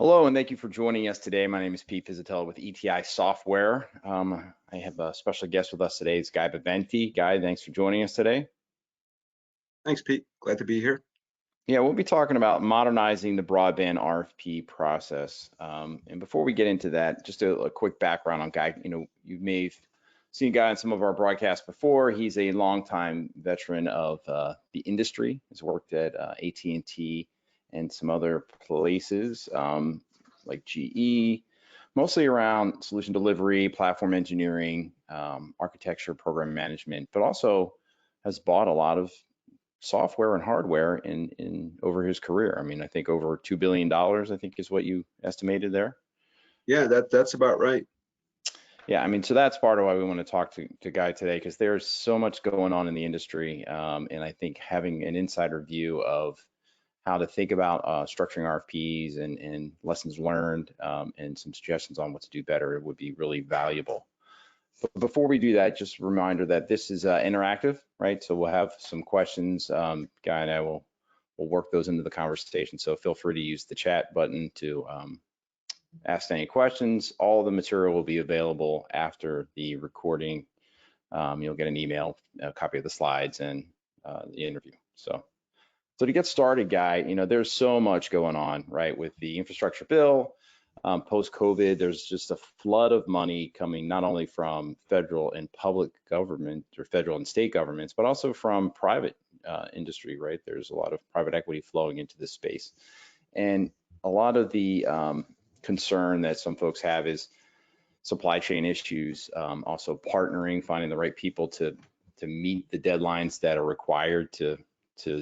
Hello, and thank you for joining us today. My name is Pete Pizzutillo with ETI Software. I have a special guest with us today. It's Guy Bevente. Guy, thanks for joining us today. Thanks, Pete. Glad to be here. Yeah, we'll be talking about modernizing the broadband RFP process. And before we get into that, just a quick background on Guy. You may have seen Guy in some of our broadcasts before. He's a longtime veteran of the industry. He's worked at AT&T and some other places like GE, mostly around solution delivery, platform engineering, architecture, program management, but also has bought a lot of software and hardware in over his career. I mean, I think over $2 billion, I think is what you estimated there. Yeah, that's about right. Yeah, I mean, so that's part of why we want to talk to Guy today, because there's so much going on in the industry. And I think having an insider view of how to think about structuring RFPs and lessons learned and some suggestions on what to do better would be really valuable. But before we do that, just a reminder that this is interactive, right? So we'll have some questions. Guy and I will work those into the conversation. So feel free to use the chat button to ask any questions. All the material will be available after the recording. You'll get an email, a copy of the slides and the interview. So to get started, Guy, there's so much going on, right? With the infrastructure bill, post-COVID, there's just a flood of money coming not only from federal and public government or federal and state governments, but also from private industry, right? There's a lot of private equity flowing into this space. And a lot of the concern that some folks have is supply chain issues, also partnering, finding the right people to meet the deadlines that are required to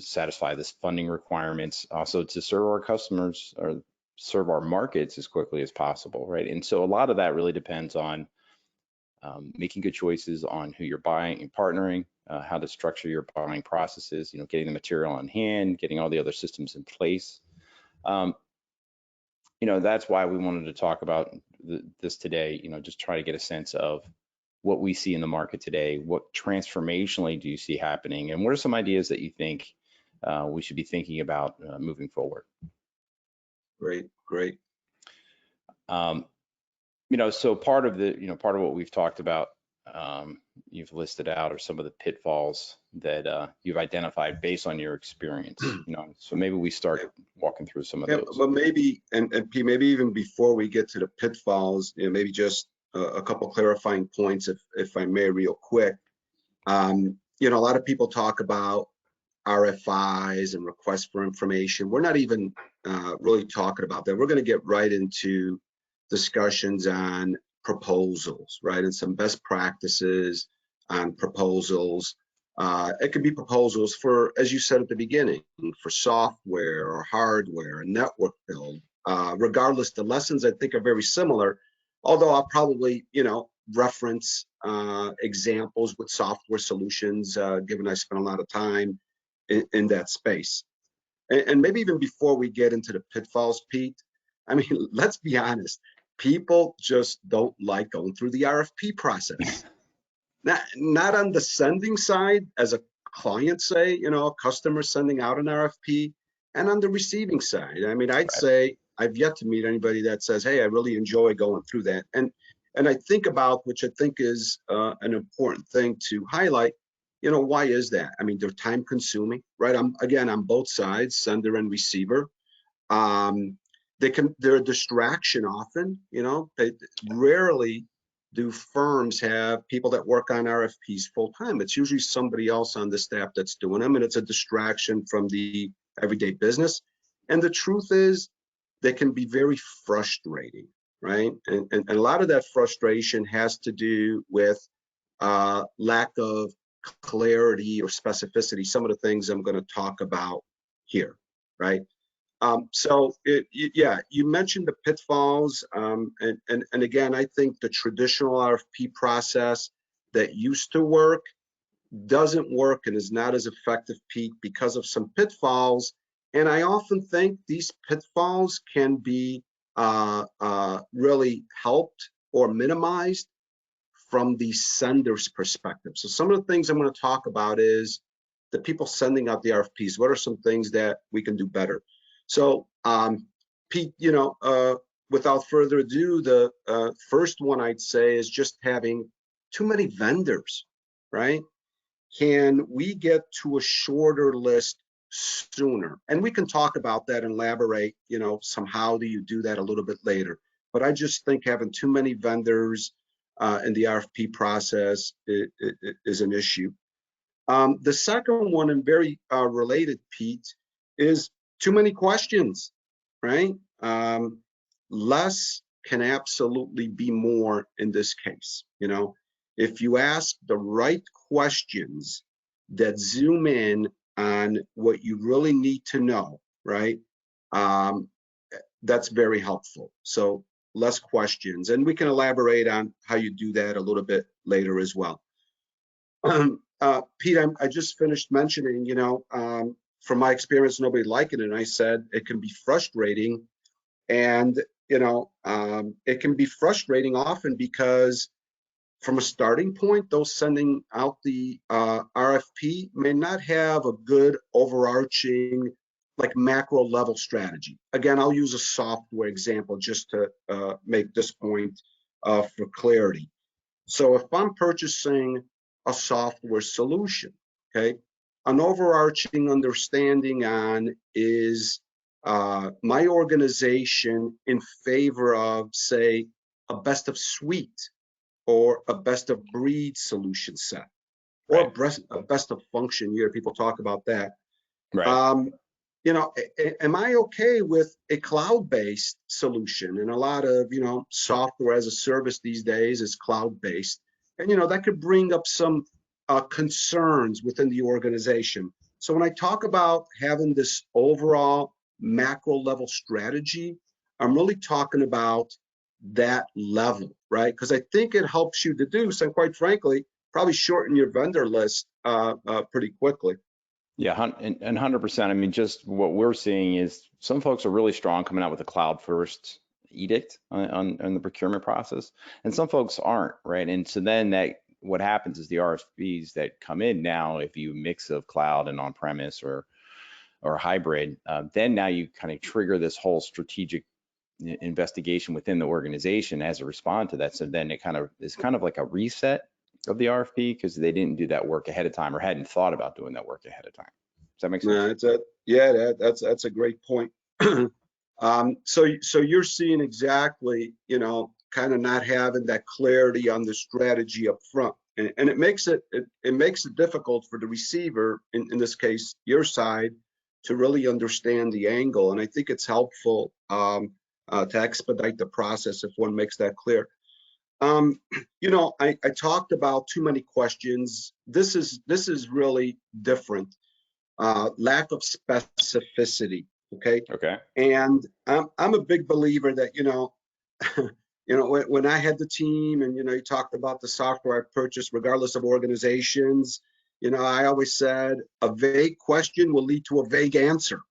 satisfy this funding requirements, also to serve our customers or serve our markets as quickly as possible, right? And so a lot of that really depends on making good choices on who you're buying and partnering, how to structure your buying processes, getting the material on hand, getting all the other systems in place. That's why we wanted to talk about this today, just try to get a sense of what we see in the market today. What transformationally do you see happening, and what are some ideas that you think we should be thinking about moving forward? Great. So part of what we've talked about, you've listed out are some of the pitfalls that you've identified based on your experience. So maybe we start walking through some of those. Well, maybe and Pete, maybe even before we get to the pitfalls, maybe just a couple clarifying points, if I may, real quick. A lot of people talk about RFIs and requests for information. We're not even really talking about that. We're going to get right into discussions on proposals, right? And some best practices on proposals. It could be proposals for, as you said at the beginning, for software or hardware, network build. Regardless, the lessons I think are very similar, although I'll probably, reference examples with software solutions, given I spent a lot of time in that space. And maybe even before we get into the pitfalls, Pete, I mean, let's be honest, people just don't like going through the RFP process. Not on the sending side, as a client, say, a customer sending out an RFP, and on the receiving side. I mean, I'd say I've yet to meet anybody that says, hey, I really enjoy going through that. And I think about, which I think is an important thing to highlight, why is that? I mean, they're time consuming, right? Again, on both sides, sender and receiver. They're a distraction often, they rarely do firms have people that work on RFPs full time. It's usually somebody else on the staff that's doing them, and it's a distraction from the everyday business. And the truth is, they can be very frustrating, right? And a lot of that frustration has to do with lack of clarity or specificity, some of the things I'm going to talk about here, right? You mentioned the pitfalls, and again, I think the traditional RFP process that used to work doesn't work and is not as effective, Pete, because of some pitfalls. And I often think these pitfalls can be really helped or minimized from the sender's perspective. So some of the things I'm going to talk about is the people sending out the RFPs. What are some things that we can do better? So Pete, without further ado, the first one I'd say is just having too many vendors, right? Can we get to a shorter list sooner? And we can talk about that and elaborate, some how do you do that a little bit later. But I just think having too many vendors in the RFP process is an issue. The second one, and very related, Pete, is too many questions, right? Less can absolutely be more in this case. If you ask the right questions that zoom in on what you really need to know, right? That's very helpful. So less questions, and we can elaborate on how you do that a little bit later as well. Pete, I just finished mentioning, from my experience, nobody liking it. And I said it can be frustrating, and it can be frustrating often because from a starting point, those sending out the RFP may not have a good overarching, like macro level strategy. Again, I'll use a software example just to make this point for clarity. So if I'm purchasing a software solution, okay, an overarching understanding on is my organization in favor of, say, a best of suite or a best of breed solution set, or Right. a best of function here. People talk about that. Right. Am I okay with a cloud-based solution? And a lot of, software as a service these days is cloud-based. And, that could bring up some concerns within the organization. So when I talk about having this overall macro level strategy, I'm really talking about that level, right? Because I think it helps you deduce, and quite frankly, probably shorten your vendor list pretty quickly. Yeah, and 100%. I mean, just what we're seeing is some folks are really strong coming out with a cloud first edict on the procurement process, and some folks aren't, right? And so then what happens is the RFPs that come in now, if you mix of cloud and on-premise or hybrid, then now you kind of trigger this whole strategic investigation within the organization as a respond to that. So then it's kind of like a reset of the RFP because they didn't do that work ahead of time or hadn't thought about doing that work ahead of time. Does that make sense? That's a great point. So you're seeing exactly, kind of not having that clarity on the strategy up front, and it makes it difficult for the receiver, in this case, your side, to really understand the angle. And I think it's helpful to expedite the process if one makes that clear. I talked about too many questions. This is really different. Lack of specificity. Okay. Okay. And I'm a big believer that, when I had the team and, you talked about the software I purchased, regardless of organizations, I always said a vague question will lead to a vague answer,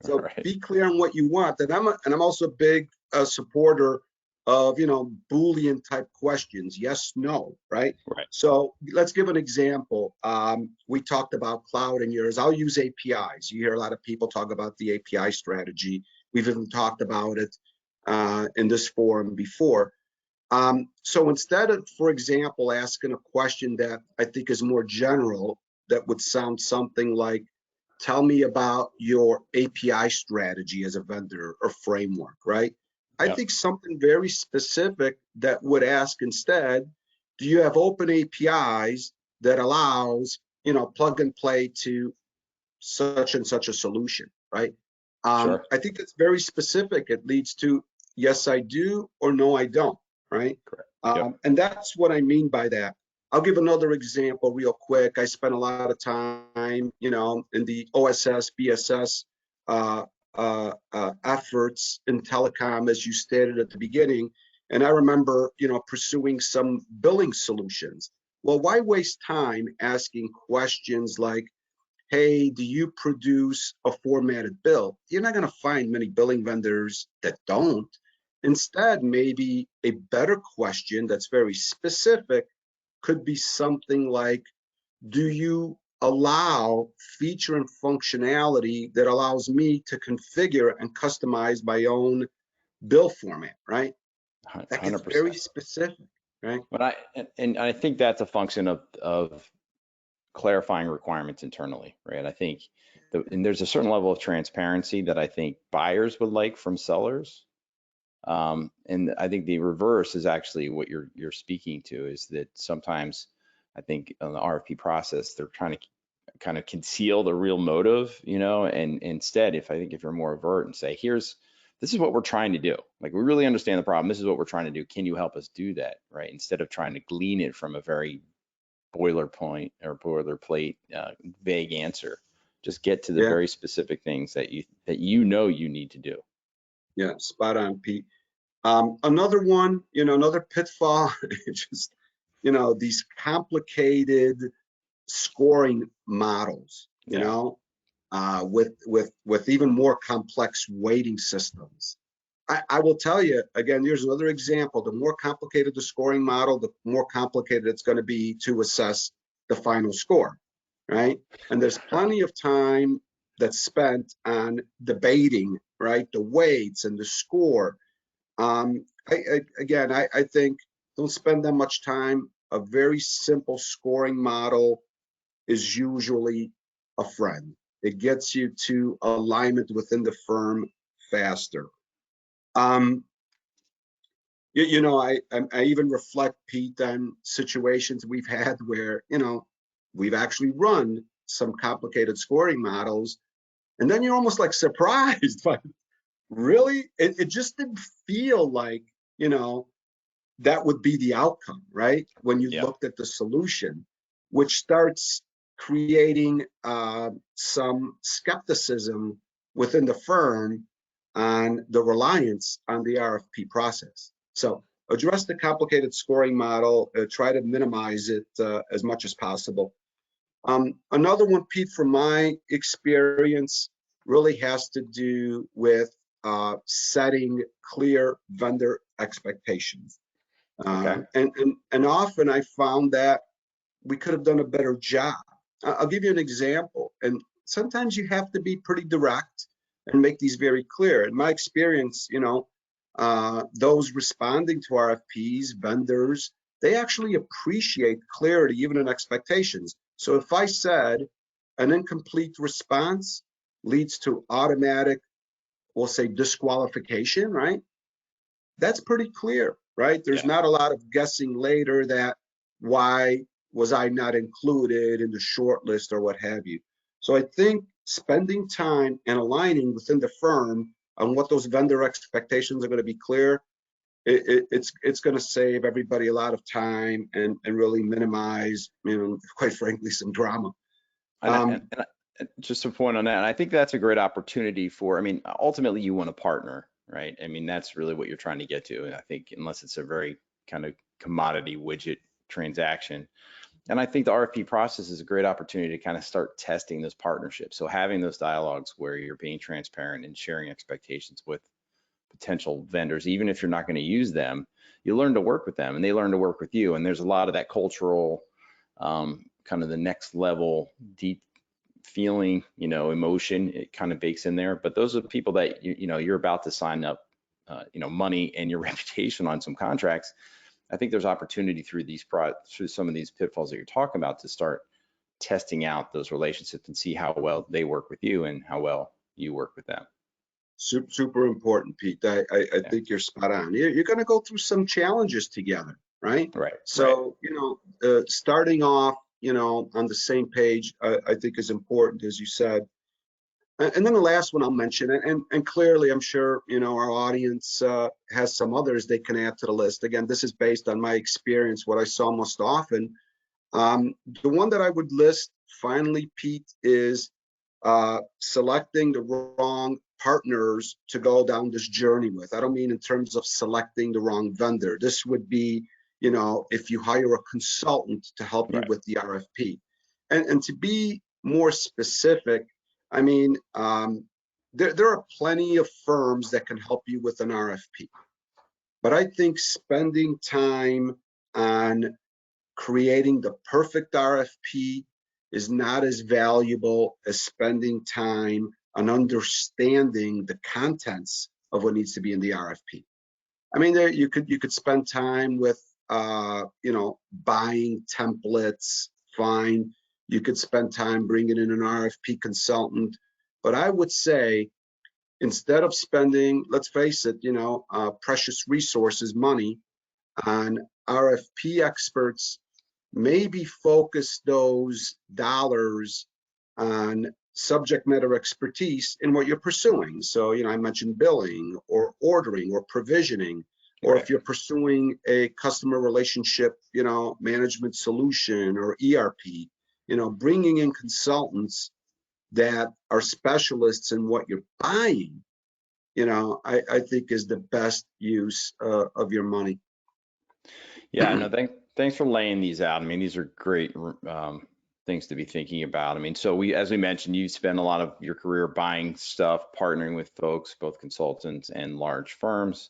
So Right. be clear on what you want. And I'm also a big supporter of, Boolean type questions. Yes, no, right? Right. So let's give an example. We talked about cloud in yours. I'll use APIs. You hear a lot of people talk about the API strategy. We've even talked about it in this forum before. So instead of, for example, asking a question that I think is more general, that would sound something like, tell me about your API strategy as a vendor or framework, right? I Yep. think something very specific that would ask instead, do you have open APIs that allows, plug and play to such and such a solution, right? Sure. I think that's very specific. It leads to, yes, I do, or no, I don't, right? Correct. Yep. And that's what I mean by that. I'll give another example real quick. I spent a lot of time, in the OSS, BSS efforts in telecom, as you stated at the beginning. And I remember, pursuing some billing solutions. Well, why waste time asking questions like, hey, do you produce a formatted bill? You're not going to find many billing vendors that don't. Instead, maybe a better question that's very specific could be something like, do you allow feature and functionality that allows me to configure and customize my own bill format, right? That gets 100%. very specific, right? But I think that's a function of clarifying requirements internally, right? I think and there's a certain level of transparency that I think buyers would like from sellers. And I think the reverse is actually what you're speaking to, is that sometimes I think on the RFP process, they're trying to kind of conceal the real motive, and instead, if you're more overt and say, this is what we're trying to do. Like, we really understand the problem. This is what we're trying to do. Can you help us do that, right? Instead of trying to glean it from a very boilerplate vague answer. Just get to the Yeah, very specific things that you need to do. yeah, spot on, Pete. Another one, another pitfall, just, these complicated scoring models, Yeah. with even more complex weighting systems. I will tell you, again, here's another example. The more complicated the scoring model, the more complicated it's going to be to assess the final score, right? And there's plenty of time that's spent on debating, right, the weights and the score. I think don't spend that much time. A very simple scoring model is usually a friend. It gets you to alignment within the firm faster. I even reflect, Pete, on situations we've had where, we've actually run some complicated scoring models, and then you're almost like surprised, but really, it just didn't feel like, that would be the outcome, right? When you Yeah. looked at the solution, which starts creating some skepticism within the firm on the reliance on the RFP process. So address the complicated scoring model, try to minimize it as much as possible. Another one, Pete, from my experience, really has to do with setting clear vendor expectations. Okay. And often I found that we could have done a better job. I'll give you an example. And sometimes you have to be pretty direct and make these very clear. In my experience, those responding to RFPs, vendors, they actually appreciate clarity, even in expectations. So if I said an incomplete response leads to automatic, we'll say, disqualification, right? That's pretty clear, right? There's Yeah. not a lot of guessing later that why was I not included in the short list or what have you. So I think spending time and aligning within the firm on what those vendor expectations are going to be clear, it's going to save everybody a lot of time and really minimize, quite frankly, some drama. And just a point on that, and I think that's a great opportunity ultimately you want to partner, right? That's really what you're trying to get to. And I think unless it's a very kind of commodity widget transaction. And I think the RFP process is a great opportunity to kind of start testing those partnerships. So having those dialogues where you're being transparent and sharing expectations with potential vendors, even if you're not going to use them, you learn to work with them and they learn to work with you. And there's a lot of that cultural kind of the next level deep feeling, emotion, it kind of bakes in there. But those are the people that you're about to sign up, money and your reputation on some contracts. I think there's opportunity through some of these pitfalls that you're talking about to start testing out those relationships and see how well they work with you and how well you work with them. Super important, Pete. I think you're spot on. You're going to go through some challenges together, right? Right. So, starting off, on the same page, I think is important, as you said. And then the last one I'll mention, and clearly I'm sure, our audience has some others they can add to the list. Again, this is based on my experience, what I saw most often. The one that I would list finally, Pete, is selecting the wrong partners to go down this journey with. I don't mean in terms of selecting the wrong vendor. This would be, if you hire a consultant to help you with the RFP. And to be more specific, there are plenty of firms that can help you with an RFP. But I think spending time on creating the perfect RFP is not as valuable as spending time on understanding the contents of what needs to be in the RFP. I mean, there you could spend time with buying templates, fine. You could spend time bringing in an RFP consultant, but I would say instead of spending, let's face it, precious resources, money on RFP experts, maybe focus those dollars on subject matter expertise in what you're pursuing. So, I mentioned billing or ordering or provisioning, or if you're pursuing a customer relationship, management solution or ERP, bringing in consultants that are specialists in what you're buying, I think is the best use of your money. Yeah, no, thanks for laying these out. I mean, these are great things to be thinking about. I mean, so as we mentioned, you spend a lot of your career buying stuff, partnering with folks, both consultants and large firms.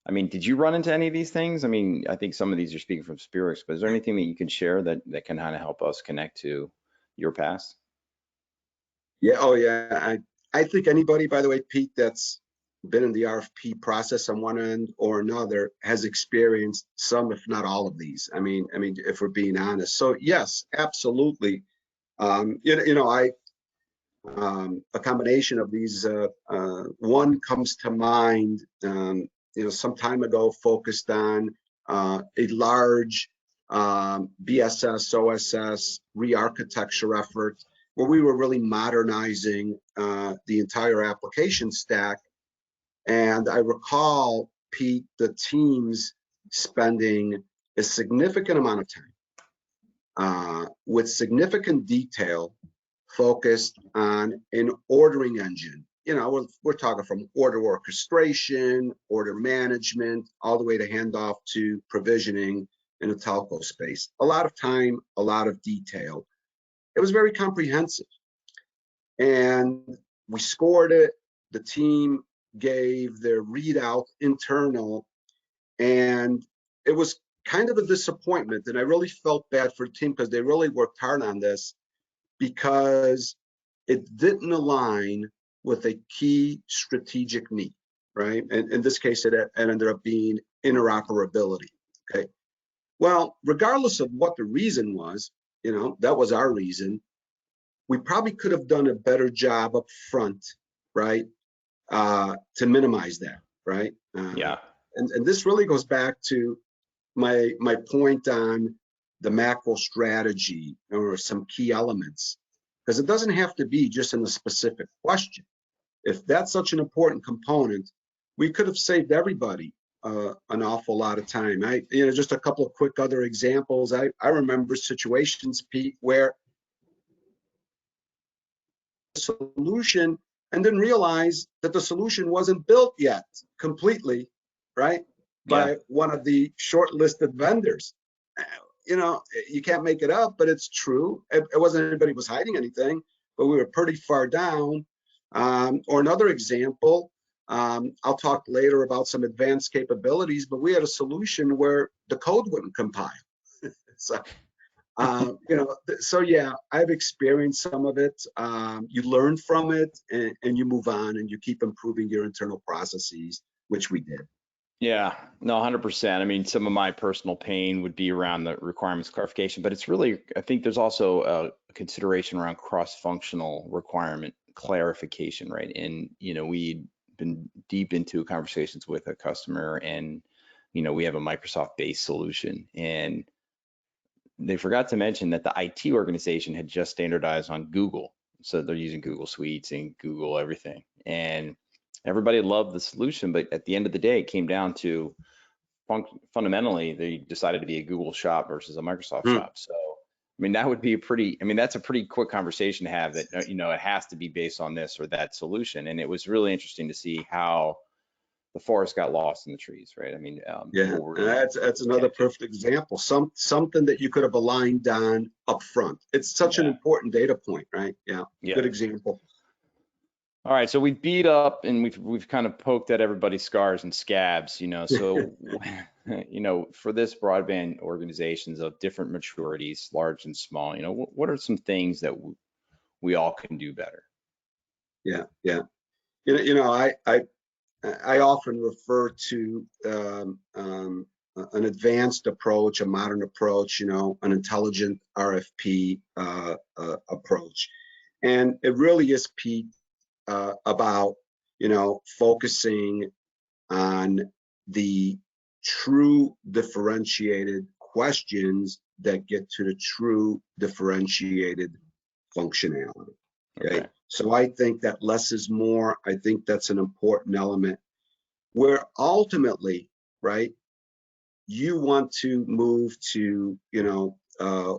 I mean, did you run into any of these things? I mean, I think some of these are speaking from experience, but is there anything that you can share that can kind of help us connect to your past? Yeah, oh yeah. I think anybody, by the way, Pete, that's been in the RFP process on one end or another has experienced some, if not all of these. I mean, if we're being honest. So yes, absolutely. A combination of these. One comes to mind. Some time ago, focused on a large BSS, OSS re-architecture effort where we were really modernizing the entire application stack. And I recall, Pete, the teams spending a significant amount of time with significant detail focused on an ordering engine. We're talking from order orchestration, order management, all the way to handoff to provisioning in a telco space. A lot of time, a lot of detail. It was very comprehensive. And we scored it. The team gave their readout internal, and it was kind of a disappointment. And I really felt bad for the team because they really worked hard on this, because it didn't align with a key strategic need, right? And in this case, it ended up being interoperability, okay? Well, regardless of what the reason was, that was our reason. We probably could have done a better job up front, right? To minimize that, right? Yeah. And this really goes back to my point on the macro strategy or some key elements, because it doesn't have to be just in a specific question. If that's such an important component, we could have saved everybody an awful lot of time. Just a couple of quick other examples. I remember situations, Pete, where solution and didn't realize that the solution wasn't built yet completely, right? By one of the shortlisted vendors. You can't make it up, but it's true. It wasn't anybody was hiding anything, but we were pretty far down. Or another example, I'll talk later about some advanced capabilities, but we had a solution where the code wouldn't compile. So yeah, I've experienced some of it. You learn from it and you move on and you keep improving your internal processes, which we did. Yeah, no, 100%. I mean, some of my personal pain would be around the requirements clarification, but it's really, I think there's also a consideration around cross-functional requirement clarification, right? And, we'd been deep into conversations with a customer, and, we have a Microsoft-based solution, and they forgot to mention that the IT organization had just standardized on Google. So they're using Google Suites and Google everything. And everybody loved the solution, but at the end of the day, it came down to fundamentally, they decided to be a Google shop versus a Microsoft shop. So, I mean, that would be that's a pretty quick conversation to have, that, it has to be based on this or that solution. And it was really interesting to see how the forest got lost in the trees, right? I mean, yeah, that's another perfect example. Something that you could have aligned on up front. It's such an important data point, right? Yeah, good example. All right, so we beat up and we've kind of poked at everybody's scars and scabs, So for this broadband organizations of different maturities, large and small, what are some things that we all can do better? Yeah, yeah. I often refer to an advanced approach, a modern approach, an intelligent RFP approach. And it really is, Pete, about, focusing on the true differentiated questions that get to the true differentiated functionality. Okay. So I think that less is more. I think that's an important element where ultimately, right, you want to move to,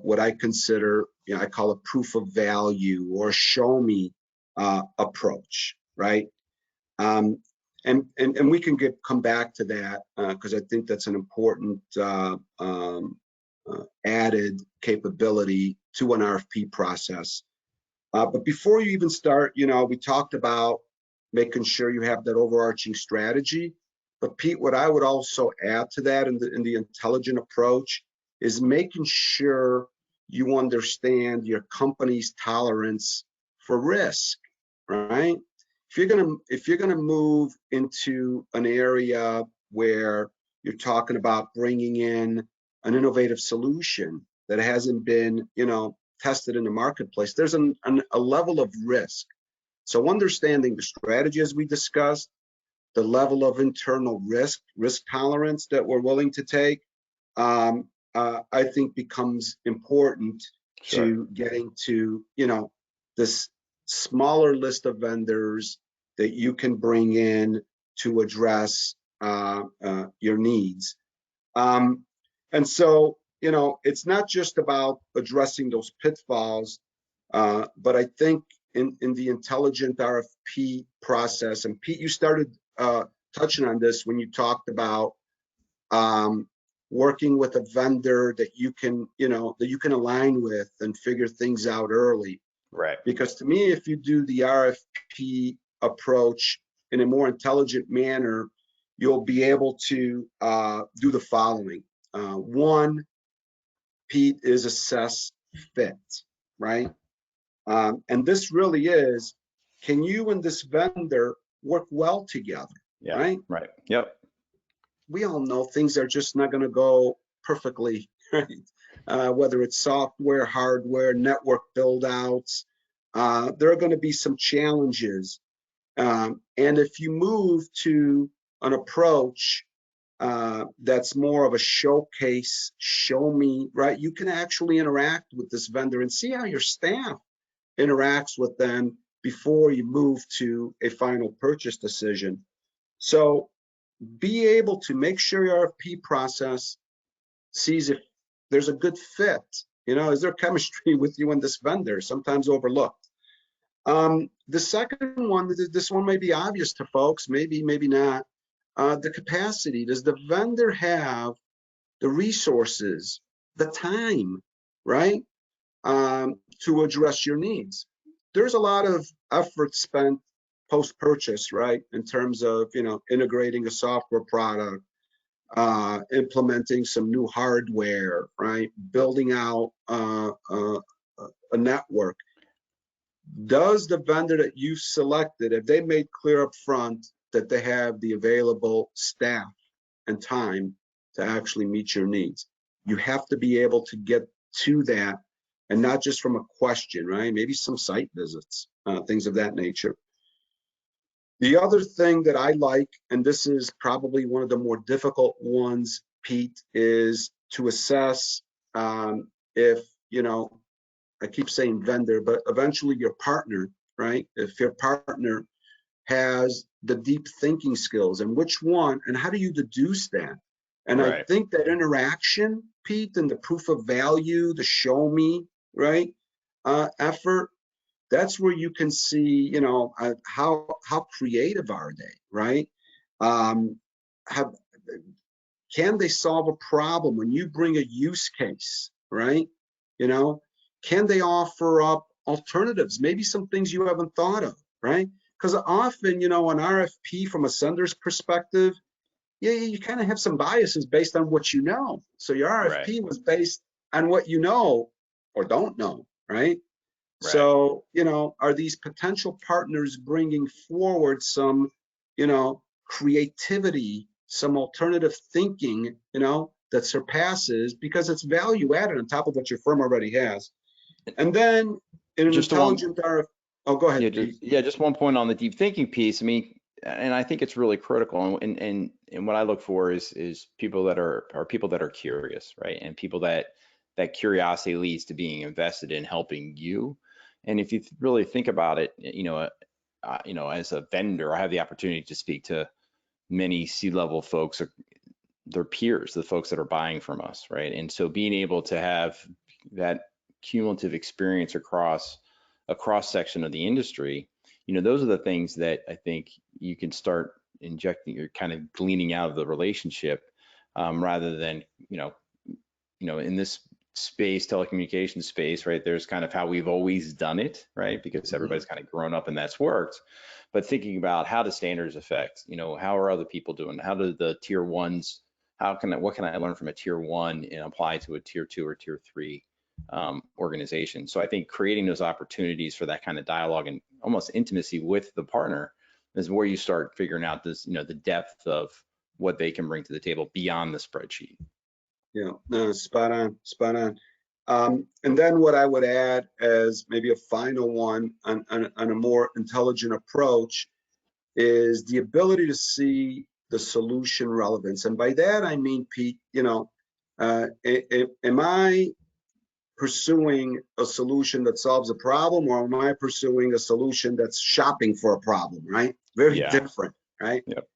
what I consider, I call it proof of value or show me approach, right? And we can come back to that because I think that's an important added capability to an RFP process. But before you even start, we talked about making sure you have that overarching strategy. But Pete, what I would also add to that in the intelligent approach is making sure you understand your company's tolerance for risk, right? If you're gonna move into an area where you're talking about bringing in an innovative solution that hasn't been, tested in the marketplace, there's a level of risk. So understanding the strategy as we discussed, the level of internal risk tolerance that we're willing to take, I think becomes important to getting to, this smaller list of vendors that you can bring in to address your needs. And so, it's not just about addressing those pitfalls, but I think in the intelligent RFP process, and Pete, you started touching on this when you talked about working with a vendor that you can align with and figure things out early. Right. Because to me, if you do the RFP approach in a more intelligent manner, you'll be able to do the following. One, Pete, is assess fit, right? And this really is, can you and this vendor work well together, right? Right, yep. We all know things are just not going to go perfectly, right? Whether it's software, hardware, network build outs, there are going to be some challenges. And if you move to an approach that's more of a showcase, show me, right? You can actually interact with this vendor and see how your staff interacts with them before you move to a final purchase decision. So be able to make sure your RFP process sees if there's a good fit. Is there chemistry with you and this vendor? Sometimes overlooked. The second one, this one may be obvious to folks, maybe not. The capacity. Does the vendor have the resources, the time, right, to address your needs? There's a lot of effort spent post-purchase, right, in terms of integrating a software product, implementing some new hardware, right, building out a network. Does the vendor that you've selected, have they made clear up front that they have the available staff and time to actually meet your needs? You have to be able to get to that, and not just from a question, right? Maybe some site visits, things of that nature. The other thing that I like, and this is probably one of the more difficult ones, Pete, is to assess if, I keep saying vendor, but eventually your partner, right? If your partner has the deep thinking skills, and which one, and how do you deduce that? And right. I think that interaction, Pete, and the proof of value, the show me, right, effort, that's where you can see, how creative are they, right? Can they solve a problem when you bring a use case, right? Can they offer up alternatives, maybe some things you haven't thought of, right? Because often, an RFP from a sender's perspective, you kind of have some biases based on what you know. So your Right. RFP was based on what you know or don't know, right? Right. So, are these potential partners bringing forward some, creativity, some alternative thinking, that surpasses, because it's value added on top of what your firm already has. And then in an Just the one. intelligent RFP, oh, go ahead, Pete. Just one point on the deep thinking piece. I mean, and I think it's really critical. And what I look for is people that are people that are curious, right? And people that curiosity leads to being invested in helping you. And if you really think about it, as a vendor, I have the opportunity to speak to many C-level folks, or their peers, the folks that are buying from us, right? And so being able to have that cumulative experience across a cross section of the industry, those are the things that I think you can start injecting, or kind of gleaning out of the relationship, rather than, in this space, telecommunications space, right? There's kind of how we've always done it, right? Because everybody's kind of grown up and that's worked. But thinking about how do standards affect, how are other people doing? How do the tier ones, what can I learn from a tier one and apply to a tier two or tier three organization? So I think creating those opportunities for that kind of dialogue and almost intimacy with the partner is where you start figuring out this, the depth of what they can bring to the table beyond the spreadsheet. Yeah, no, spot on, spot on. And then what I would add as maybe a final one on a more intelligent approach is the ability to see the solution relevance. And by that, I mean, Pete, am I pursuing a solution that solves a problem, or am I pursuing a solution that's shopping for a problem, right? Very different, right? Yep.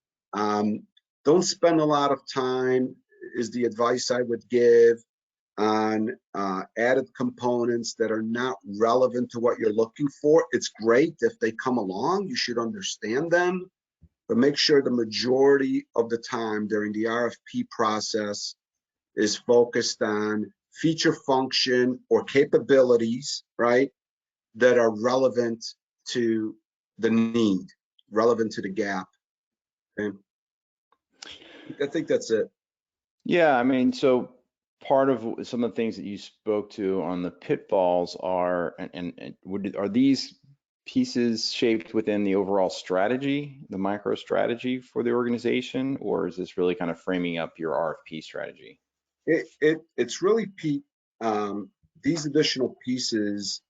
Don't spend a lot of time, is the advice I would give, on added components that are not relevant to what you're looking for. It's great if they come along, you should understand them, but make sure the majority of the time during the RFP process is focused on feature function or capabilities, right, that are relevant to the need, relevant to the gap. Okay. I think that's it. Yeah, I mean, so part of some of the things that you spoke to on the pitfalls are, are these pieces shaped within the overall strategy, the MicroStrategy for the organization, or is this really kind of framing up your RFP strategy? It's really, Pete, these additional pieces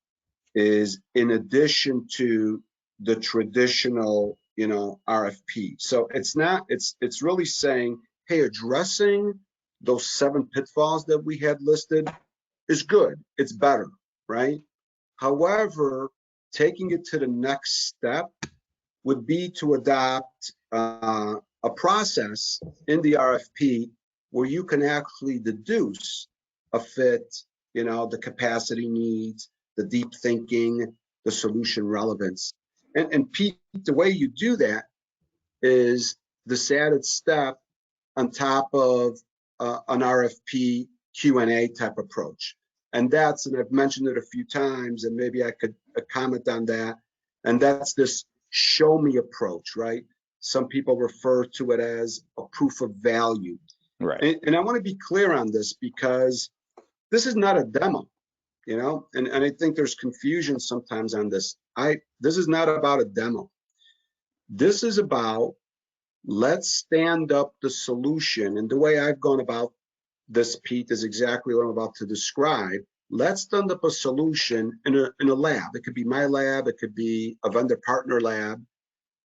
is in addition to the traditional, RFP. So it's really saying, hey, addressing those 7 pitfalls that we had listed is good. It's better, right? However, taking it to the next step would be to adopt a process in the RFP where you can actually deduce a fit, the capacity needs, the deep thinking, the solution relevance. And Pete, the way you do that is this added step on top of an RFP Q&A type approach. And I've mentioned it a few times, and maybe I could comment on that. And that's this show me approach, right? Some people refer to it as a proof of value. Right. And I want to be clear on this, because this is not a demo, and I think there's confusion sometimes on this. This is not about a demo. This is about, let's stand up the solution. And the way I've gone about this, Pete, is exactly what I'm about to describe. Let's stand up a solution in a lab. It could be my lab, it could be a vendor partner lab,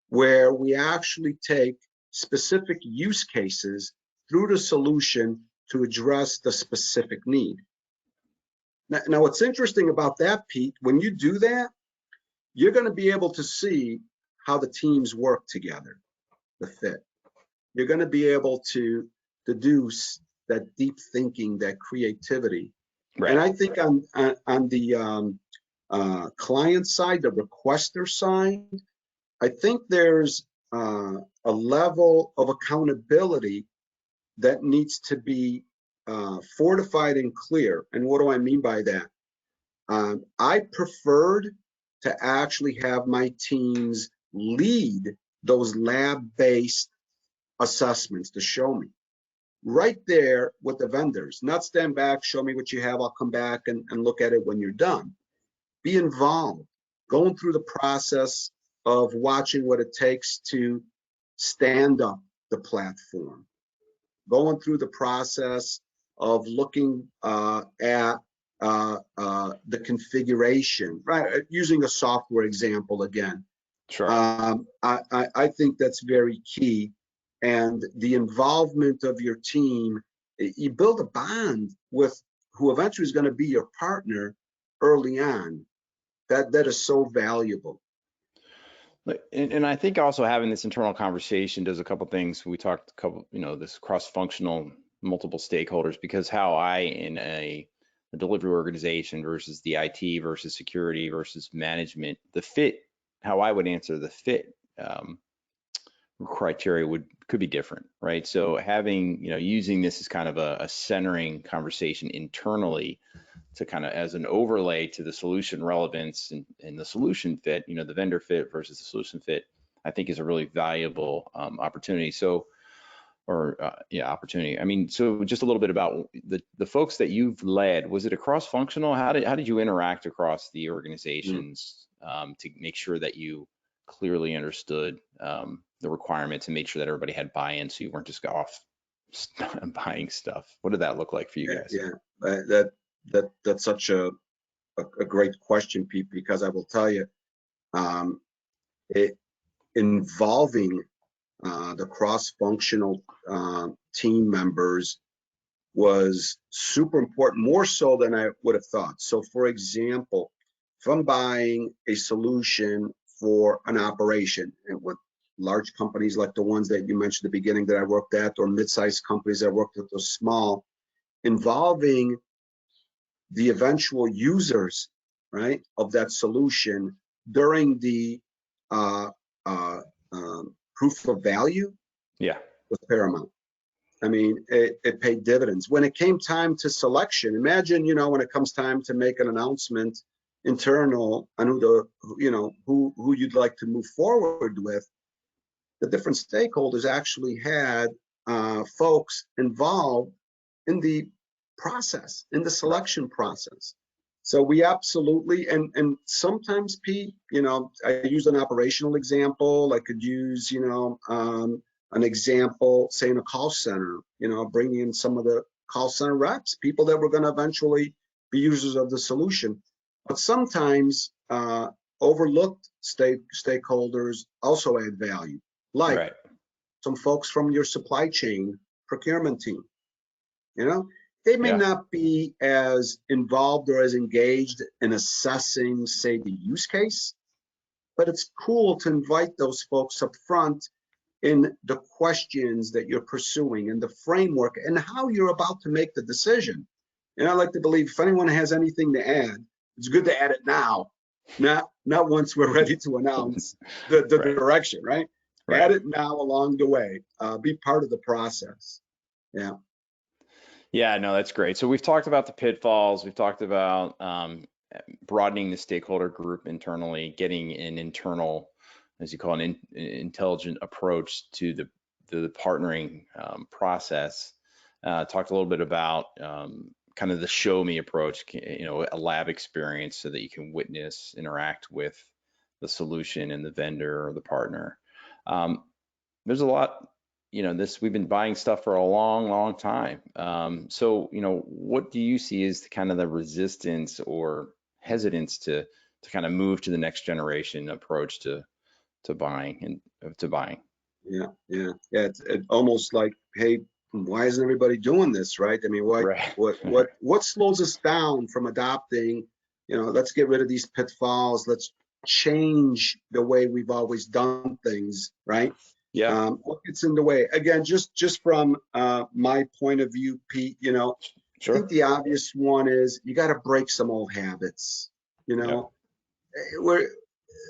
where we actually take specific use cases through the solution to address the specific need. Now, what's interesting about that, Pete, when you do that, you're going to be able to see how the teams work together, the fit. You're going to be able to deduce that deep thinking, that creativity. Right. And I think on the client side, the requester side, I think there's a level of accountability that needs to be fortified and clear. And what do I mean by that? I preferred to actually have my teams lead those lab-based assessments to show me. Right there with the vendors, not stand back, show me what you have, I'll come back and look at it when you're done. Be involved, going through the process of watching what it takes to stand up the platform, going through the process of looking at the configuration, right? Using a software example again. Sure. I think that's very key. And the involvement of your team, you build a bond with who eventually is going to be your partner early on. That is so valuable. And I think also having this internal conversation does a couple things. We talked a couple, this cross-functional, multiple stakeholders, because how I in a delivery organization versus the IT versus security versus management, the fit, how I would answer the fit criteria could be different, right? So having, using this as kind of a centering conversation internally to kind of as an overlay to the solution relevance and the solution fit, the vendor fit versus the solution fit, I think is a really valuable opportunity. So, opportunity. I mean, so just a little bit about the folks that you've led. Was it a cross-functional? How did you interact across the organizations to make sure that you clearly understood the requirements and made sure that everybody had buy-in, so you weren't just off buying stuff? What did that look like for you guys? Yeah, that's such a great question, Pete, because I will tell you, involving the cross-functional team members was super important, more so than I would have thought. So for example, if I'm buying a solution for an operation, and with large companies like the ones that you mentioned at the beginning that I worked at, or mid-sized companies that I worked at, those small, involving the eventual users, right, of that solution during the proof of value, was paramount. I mean, it paid dividends. When it came time to selection, imagine, when it comes time to make an announcement internal on who you'd like to move forward with, the different stakeholders actually had folks involved in the process, in the selection process. So we absolutely, and sometimes, Pete, I use an operational example. I could use, an example, say in a call center, bringing in some of the call center reps, people that were going to eventually be users of the solution. But sometimes overlooked stakeholders also add value, like some folks from your supply chain procurement team. They may not be as involved or as engaged in assessing, say, the use case, but it's cool to invite those folks up front in the questions that you're pursuing and the framework and how you're about to make the decision. And I like to believe if anyone has anything to add, it's good to add it now, not once we're ready to announce the direction, right? Add it now along the way. Be part of the process. Yeah. Yeah, no, that's great. So we've talked about the pitfalls. We've talked about broadening the stakeholder group internally, getting an internal, as you call it, an intelligent approach to the partnering process. Talked a little bit about kind of the show me approach, a lab experience so that you can witness, interact with the solution and the vendor or the partner. There's a lot. We've been buying stuff for a long time. So, what do you see as kind of the resistance or hesitance to kind of move to the next generation approach to buying and to buying? Yeah. It's almost like, hey, why isn't everybody doing this, right? I mean, what slows us down from adopting? Let's get rid of these pitfalls. Let's change the way we've always done things, right? Yeah. What gets in the way? Again, just from my point of view, Pete, Sure. I think the obvious one is you got to break some old habits.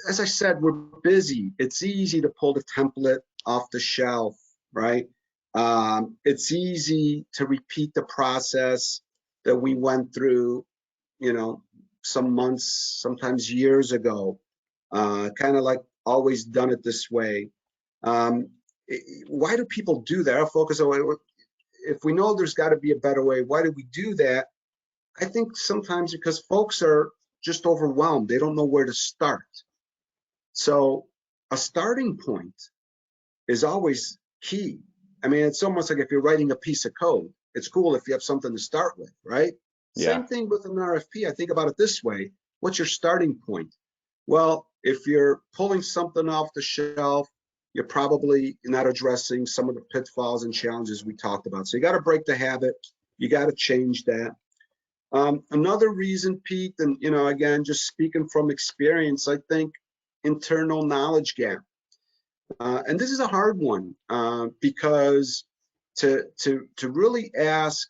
As I said, we're busy. It's easy to pull the template off the shelf, right? It's easy to repeat the process that we went through, some months, sometimes years ago, kind of like always done it this way. Why do people do that? I'll focus on, if we know there's got to be a better way, why do we do that? I think sometimes because folks are just overwhelmed. They don't know where to start. So a starting point is always key. I mean, it's almost like if you're writing a piece of code, it's cool if you have something to start with, right? Yeah. Same thing with an RFP. I think about it this way. What's your starting point? Well, if you're pulling something off the shelf, you're probably not addressing some of the pitfalls and challenges we talked about. So you got to break the habit. You got to change that. Another reason, Pete, and again, just speaking from experience, I think internal knowledge gap. And this is a hard one because to really ask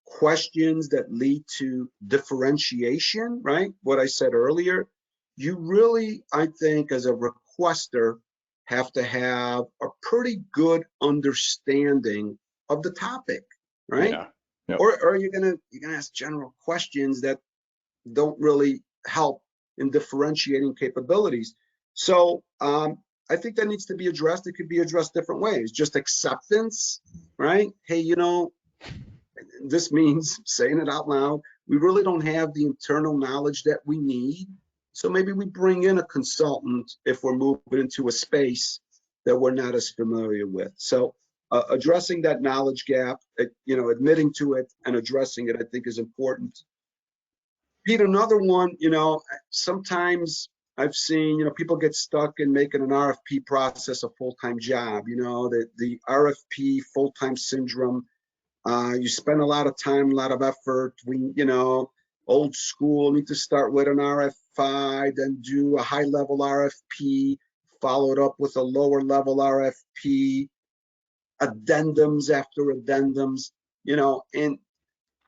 questions that lead to differentiation, right? What I said earlier, you really, I think, as a requester, have to have a pretty good understanding of the topic, right? Yeah. Yep. Or you're gonna ask general questions that don't really help in differentiating capabilities. So I think that needs to be addressed. It could be addressed different ways. Just acceptance, right? Hey, this means saying it out loud. We really don't have the internal knowledge that we need. So maybe we bring in a consultant if we're moving into a space that we're not as familiar with. So addressing that knowledge gap, admitting to it and addressing it, I think is important. Pete, another one, sometimes I've seen, people get stuck in making an RFP process a full-time job, the RFP full-time syndrome. You spend a lot of time, a lot of effort. Old school, need to start with an RFI, then do a high-level RFP, followed up with a lower-level RFP, addendums after addendums, and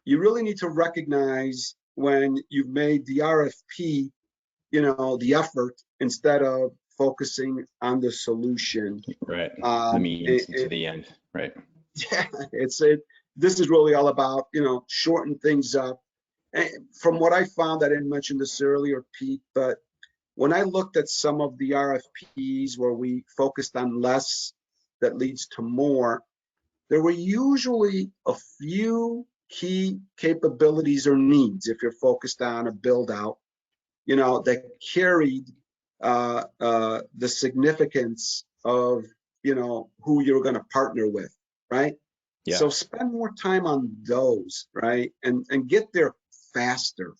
you really need to recognize when you've made the RFP, the effort instead of focusing on the solution. Right. The means to the end. Right. Yeah, this is really all about, shorten things up. And from what I found, I didn't mention this earlier, Pete, but when I looked at some of the RFPs where we focused on less that leads to more, there were usually a few key capabilities or needs, if you're focused on a build out, that carried the significance of, who you're going to partner with, right? Yeah. So spend more time on those, right? And get there faster.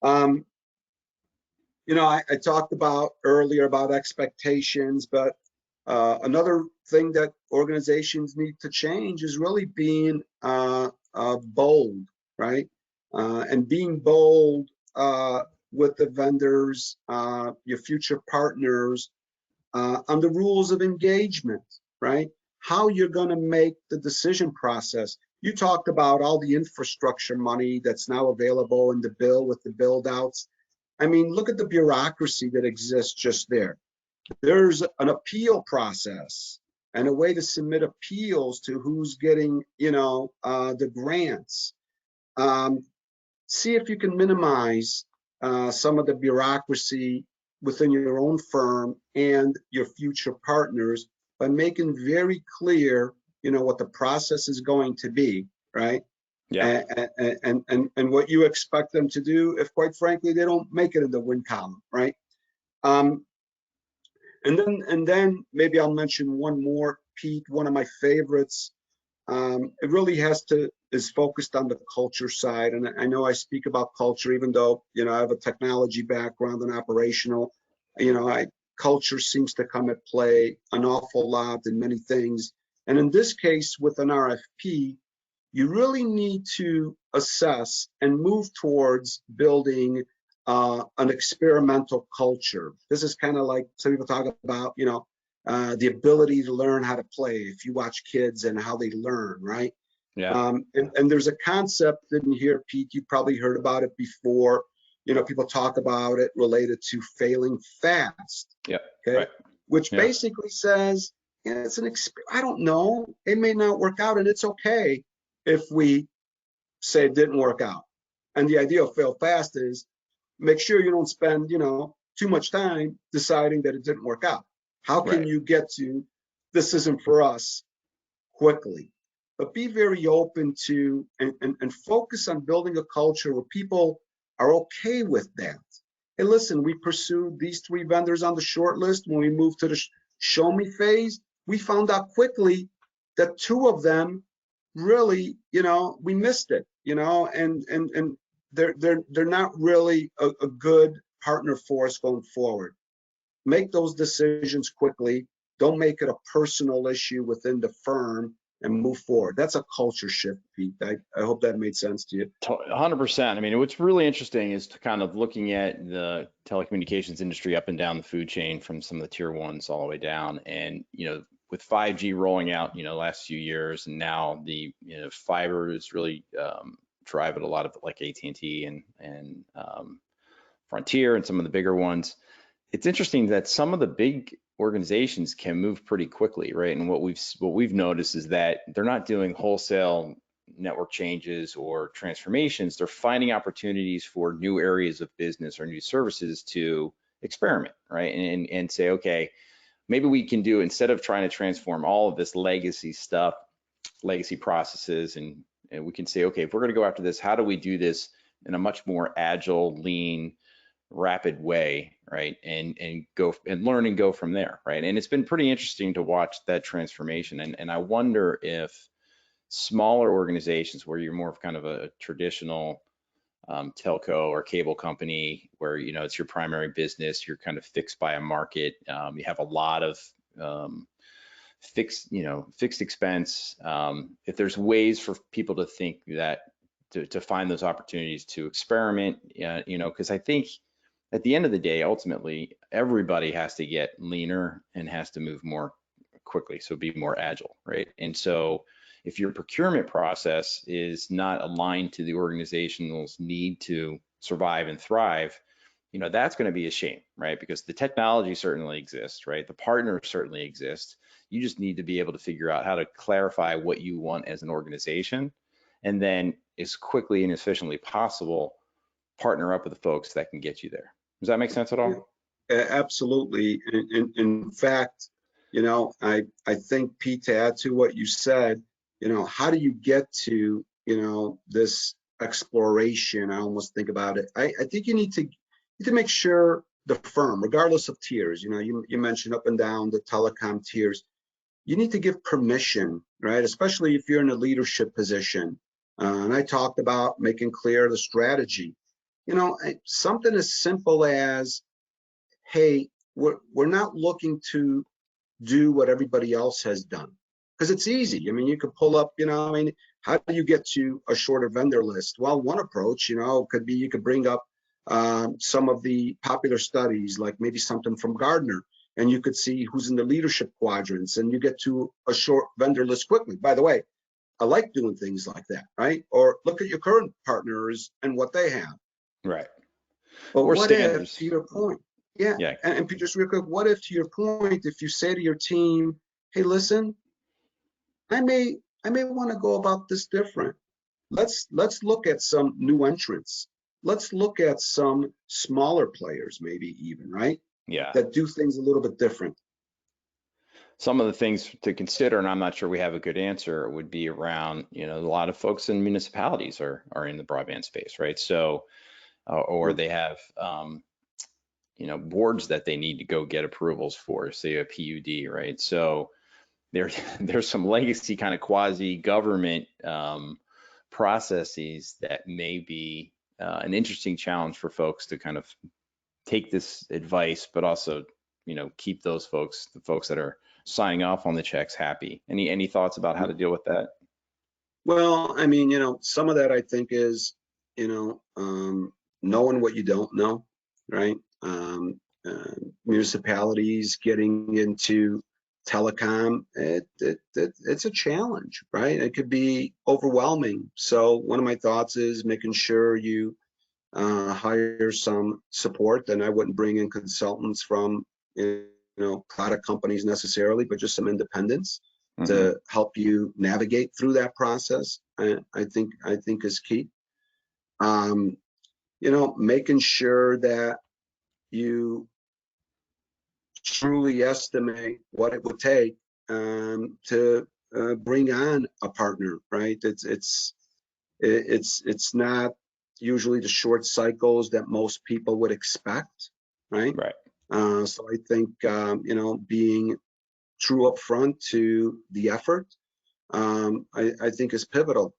I talked about earlier about expectations, but another thing that organizations need to change is really being bold, right? And being bold with the vendors, your future partners, on the rules of engagement, right? How you're going to make the decision process. You talked about all the infrastructure money that's now available in the bill with the build outs. I mean, look at the bureaucracy that exists just there. There's an appeal process and a way to submit appeals to who's getting, the grants. See if you can minimize some of the bureaucracy within your own firm and your future partners by making very clear, what the process is going to be, right? Yeah. And what you expect them to do if, quite frankly, they don't make it in the win column, right? And then maybe I'll mention one more, Pete, one of my favorites. It really is focused on the culture side. And I know I speak about culture, even though, I have a technology background and operational, culture seems to come at play an awful lot in many things. And in this case, with an RFP, you really need to assess and move towards building an experimental culture. This is kind of like some people talk about, the ability to learn how to play. If you watch kids and how they learn, right? Yeah. And there's a concept in here, Pete, you've probably heard about it before. People talk about it related to failing fast. Yeah. Okay. Right. Which basically says, it's I don't know, it may not work out, and it's okay if we say it didn't work out. And the idea of fail fast is make sure you don't spend, too much time deciding that it didn't work out. How can you get to this isn't for us quickly. But be very open to and focus on building a culture where people are okay with that. Hey, listen, we pursued these 3 vendors on the short list. When we moved to the show me phase, we found out quickly that 2 of them really, we missed it, and they're not really a good partner for us going forward. Make those decisions quickly. Don't make it a personal issue within the firm and move forward. That's a culture shift, Pete. I hope that made sense to you. 100%. I mean, what's really interesting is to kind of looking at the telecommunications industry up and down the food chain from some of the tier ones all the way down. And, with 5G rolling out, last few years, and now the, fiber is really driving a lot of like AT&T and Frontier and some of the bigger ones. It's interesting that some of the big organizations can move pretty quickly, right? And what we've noticed is that they're not doing wholesale network changes or transformations. They're finding opportunities for new areas of business or new services to experiment, right? And say, okay, maybe we can do, instead of trying to transform all of this legacy stuff, legacy processes, and we can say, okay, if we're going to go after this, how do we do this in a much more agile, lean, rapid way, right? And go and learn and go from there, right? And it's been pretty interesting to watch that transformation. And I wonder if smaller organizations where you're more of kind of a traditional telco or cable company, where it's your primary business, you're kind of fixed by a market, you have a lot of fixed expense. If there's ways for people to think that to find those opportunities to experiment, because I think at the end of the day, ultimately, everybody has to get leaner and has to move more quickly, so be more agile, right? And so if your procurement process is not aligned to the organization's need to survive and thrive, that's going to be a shame, right? Because the technology certainly exists, right? The partners certainly exist. You just need to be able to figure out how to clarify what you want as an organization, and then as quickly and efficiently possible, partner up with the folks that can get you there. Does that make sense at all? Absolutely. In fact, I think, Pete, to add to what you said, how do you get to, this exploration? I almost think about it. I think you need to make sure the firm, regardless of tiers, you mentioned up and down the telecom tiers, you need to give permission, right? Especially if you're in a leadership position. And I talked about making clear the strategy. Something as simple as, hey, we're not looking to do what everybody else has done, because it's easy. I mean, you could pull up, how do you get to a shorter vendor list? Well, one approach, could be you could bring up some of the popular studies, like maybe something from Gardner, and you could see who's in the leadership quadrants, and you get to a short vendor list quickly. By the way, I like doing things like that, right? Or look at your current partners and what they have. Right. But or what standards. if, to your point, yeah. And just real quick, what if, to your point, if you say to your team, hey, listen, I may want to go about this different. Let's look at some new entrants. Let's look at some smaller players, maybe even, right? Yeah. That do things a little bit different. Some of the things to consider, and I'm not sure we have a good answer, would be around, a lot of folks in municipalities are in the broadband space, right? So, or they have, boards that they need to go get approvals for, say a PUD, right? So there's some legacy kind of quasi government processes that may be an interesting challenge for folks to kind of take this advice, but also, keep those folks, the folks that are signing off on the checks, happy. Any thoughts about how to deal with that? Well, I mean, some of that I think is, knowing what you don't know, right? Municipalities getting into telecom, it's a challenge, right? It could be overwhelming. So one of my thoughts is making sure you hire some support. And I wouldn't bring in consultants from, product companies necessarily, but just some independents to help you navigate through that process. I think is key. Making sure that you truly estimate what it would take to bring on a partner, right? It's not usually the short cycles that most people would expect, right? Right. So I think being true upfront to the effort, I think is pivotal.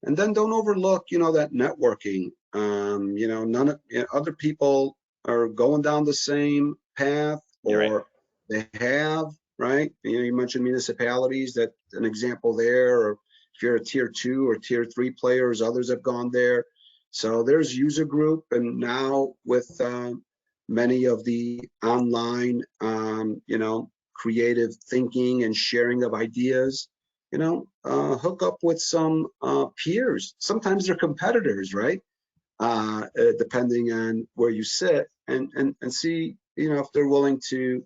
And then don't overlook, that networking. None of other people are going down the same path, You're right. or they have, right? You mentioned municipalities, that an example there, or if you're a tier 2 or tier 3 players, others have gone there. So there's user group, and now with many of the online, creative thinking and sharing of ideas, hook up with some peers. Sometimes they're competitors, right? Depending on where you sit, and see, if they're willing to,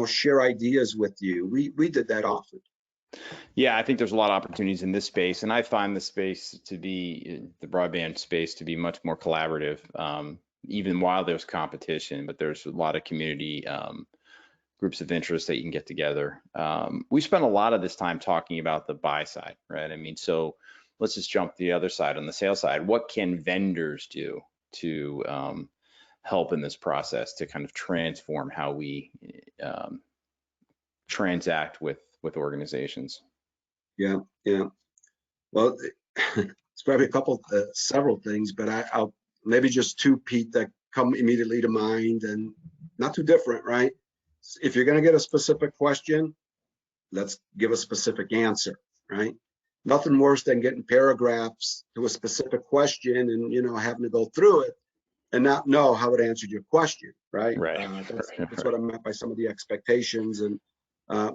share ideas with you. We did that often. Yeah, I think there's a lot of opportunities in this space, and I find the space to be the broadband space to be much more collaborative, even while there's competition. But there's a lot of community groups of interest that you can get together. We spent a lot of this time talking about the buy side, right? I mean, so let's just jump to the other side on the sales side. What can vendors do to help in this process to kind of transform how we transact with organizations? Yeah. Well, it's probably several things, but I'll maybe just two, Pete, that come immediately to mind, and not too different, right? If you're going to get a specific question, let's give a specific answer, right? Nothing worse than getting paragraphs to a specific question and, having to go through it and not know how it answered your question, right? Right. That's what I meant by some of the expectations. And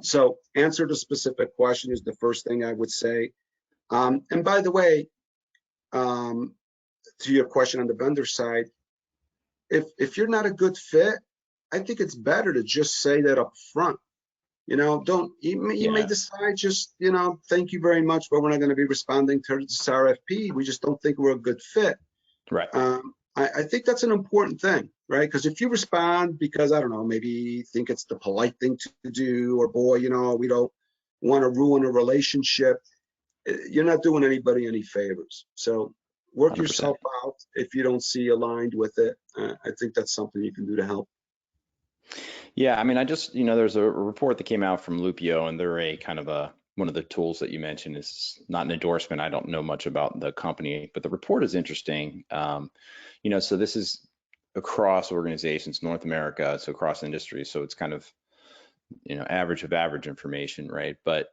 so answer the specific question is the first thing I would say. And by the way, to your question on the vendor side, if you're not a good fit, I think it's better to just say that up front. You may decide just, thank you very much, but we're not going to be responding to this RFP. We just don't think we're a good fit. Right. I think that's an important thing, right? Because if you respond because, I don't know, maybe you think it's the polite thing to do, or boy, we don't want to ruin a relationship, you're not doing anybody any favors. So work 100%. yourself out if you don't see aligned with it. I think that's something you can do to help. Yeah, I mean, I just, there's a report that came out from Lupio, and they're a kind of one of the tools that you mentioned is not an endorsement. I don't know much about the company, but the report is interesting. So this is across organizations, North America, so across industries. So it's kind of, average of average information, right? But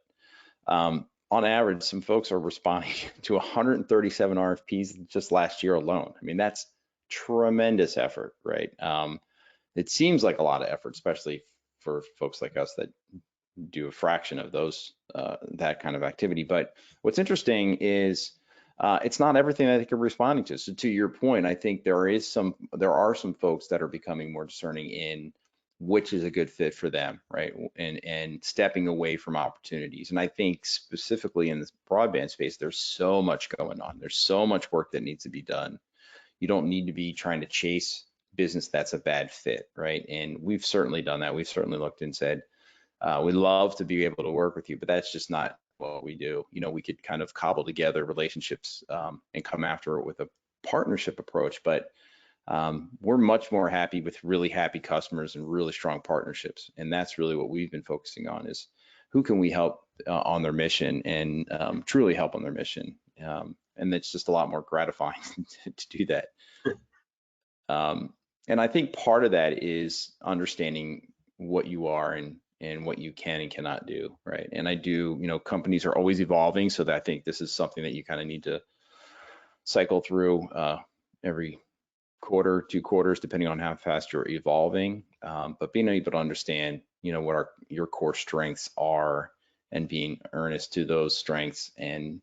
on average, some folks are responding to 137 RFPs just last year alone. I mean, that's tremendous effort, right? It seems like a lot of effort, especially for folks like us that do a fraction of those, that kind of activity. But what's interesting is it's not everything that they are responding to. So to your point, I think there are some folks that are becoming more discerning in which is a good fit for them, right? And stepping away from opportunities. And I think specifically in this broadband space, there's so much going on. There's so much work that needs to be done. You don't need to be trying to chase business that's a bad fit, right? And we've certainly done that. We've certainly looked and said, we'd love to be able to work with you, but that's just not what we do. We could kind of cobble together relationships and come after it with a partnership approach, but we're much more happy with really happy customers and really strong partnerships. And that's really what we've been focusing on, is who can we help on their mission and truly help on their mission. And it's just a lot more gratifying to do that. And I think part of that is understanding what you are and what you can and cannot do, right? And I do, companies are always evolving, so that I think this is something that you kind of need to cycle through every quarter, 2 quarters, depending on how fast you're evolving. But being able to understand, what your core strengths are, and being earnest to those strengths, and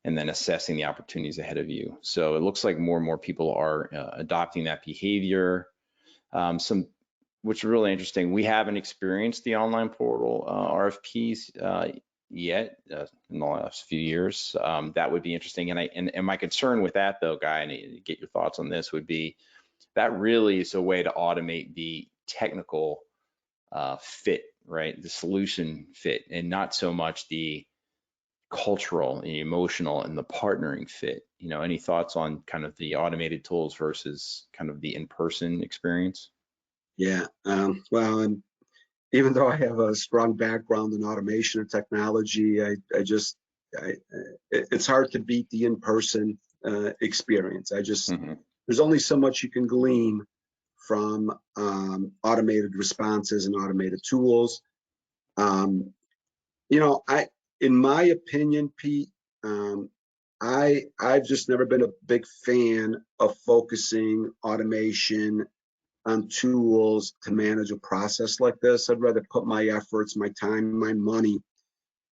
then assessing the opportunities ahead of you. So it looks like more and more people are adopting that behavior. Which is really interesting. We haven't experienced the online portal RFPs yet in the last few years. That would be interesting. And my concern with that, though, Guy, and get your thoughts on this, would be that really is a way to automate the technical fit right? The solution fit, and not so much the cultural, the emotional, and the partnering fit. Any thoughts on kind of the automated tools versus kind of the in-person experience? Yeah. Well, and even though I have a strong background in automation and technology, it's hard to beat the in-person experience. There's only so much you can glean from automated responses and automated tools. Um, in my opinion, Pete, I've just never been a big fan of focusing automation on tools to manage a process like this. I'd rather put my efforts, my time, my money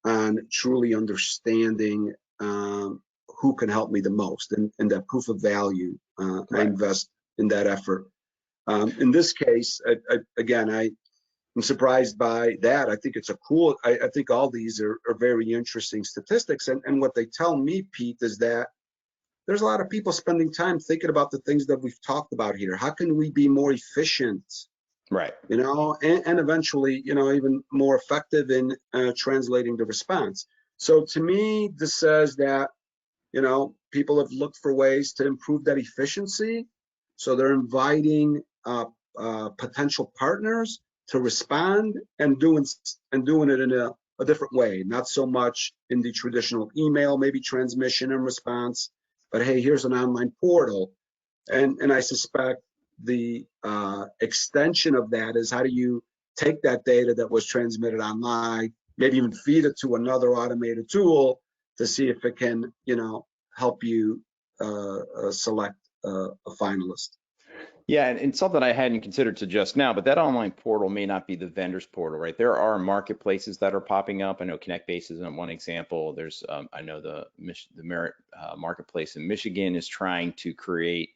on truly understanding who can help me the most, and that proof of value. I Right. invest in that effort. In this case, I'm surprised by that. I think it's I think all these are very interesting statistics. And what they tell me, Pete, is that there's a lot of people spending time thinking about the things that we've talked about here. How can we be more efficient? Right. And eventually, even more effective in translating the response. So to me, this says that, people have looked for ways to improve that efficiency. So they're inviting potential partners to respond and doing it in a different way, not so much in the traditional email, maybe transmission and response, but hey, here's an online portal. And I suspect the extension of that is, how do you take that data that was transmitted online, maybe even feed it to another automated tool to see if it can, help you select a finalist. Yeah, and something I hadn't considered to just now, but that online portal may not be the vendor's portal, right? There are marketplaces that are popping up. I know ConnectBase isn't one example. There's, I know the Merit marketplace in Michigan is trying to create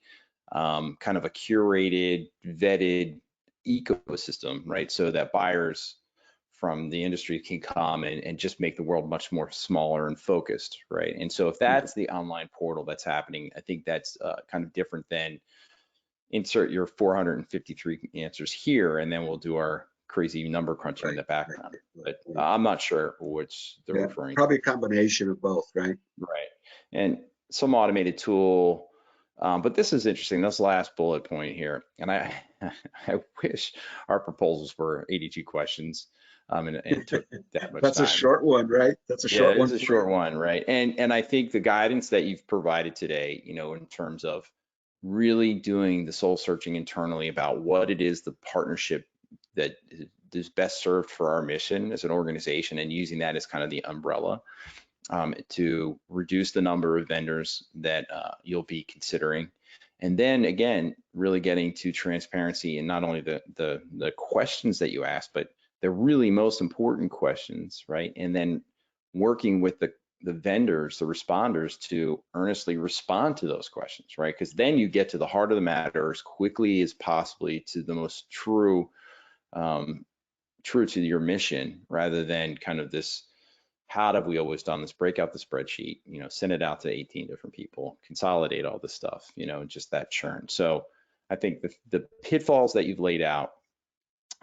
kind of a curated, vetted ecosystem, right? So that buyers from the industry can come and just make the world much more smaller and focused, right? And so if that's the online portal that's happening, I think that's kind of different than insert your 453 answers here, and then we'll do our crazy number crunching in the background. But I'm not sure which they're referring probably to. a combination of both, right? Right. And some automated tool. But this is interesting. This last bullet point here, and I wish our proposals were 82 questions, and took that much That's time. a short one, right? That's a short Yeah, one. it's a short one, right? And I think the guidance that you've provided today, in terms of really doing the soul searching internally about what it is, the partnership that is best served for our mission as an organization, and using that as kind of the umbrella to reduce the number of vendors that you'll be considering. And then again, really getting to transparency in not only the questions that you ask, but the really most important questions, right? And then working with the vendors, the responders, to earnestly respond to those questions, right? Because then you get to the heart of the matter as quickly as possibly to the most true to your mission, rather than kind of this, how have we always done this? Break out the spreadsheet, send it out to 18 different people, consolidate all this stuff, just that churn. So I think the pitfalls that you've laid out,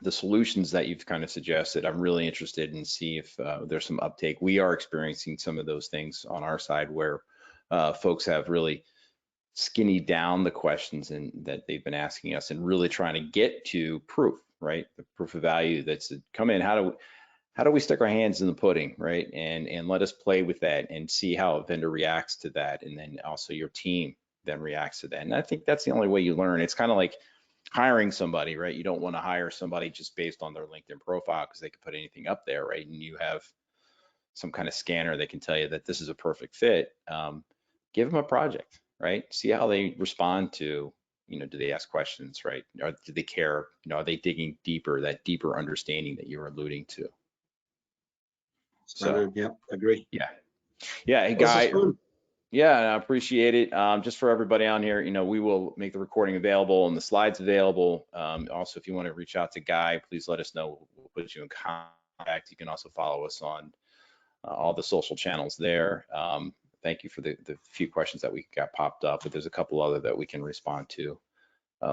the solutions that you've kind of suggested, I'm really interested in see if there's some uptake. We are experiencing some of those things on our side where folks have really skinny down the questions that they've been asking us, and really trying to get to proof, right? The proof of value that's come in. How do we stick our hands in the pudding, right? And let us play with that and see how a vendor reacts to that, and then also your team then reacts to that. And I think that's the only way you learn. It's kind of like hiring somebody, right? You don't want to hire somebody just based on their LinkedIn profile because they can put anything up there, right? And you have some kind of scanner that can tell you that this is a perfect fit. Give them a project, right? See how they respond to, do they ask questions, right? Or do they care? Are they digging deeper, that deeper understanding that you're alluding to? So, Yeah, agree. yeah. Hey, Well, this is Guy. fun. Yeah, I appreciate it. Just for everybody on here, we will make the recording available and the slides available. Also, if you want to reach out to Guy, please let us know. We'll put you in contact. You can also follow us on all the social channels there. Thank you for the few questions that we got popped up, but there's a couple other that we can respond to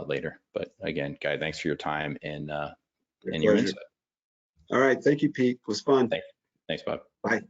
later. But again, Guy, thanks for your time and Your your pleasure. insight. All right. Thank you, Pete. It was fun. Thanks, Bob. Bye.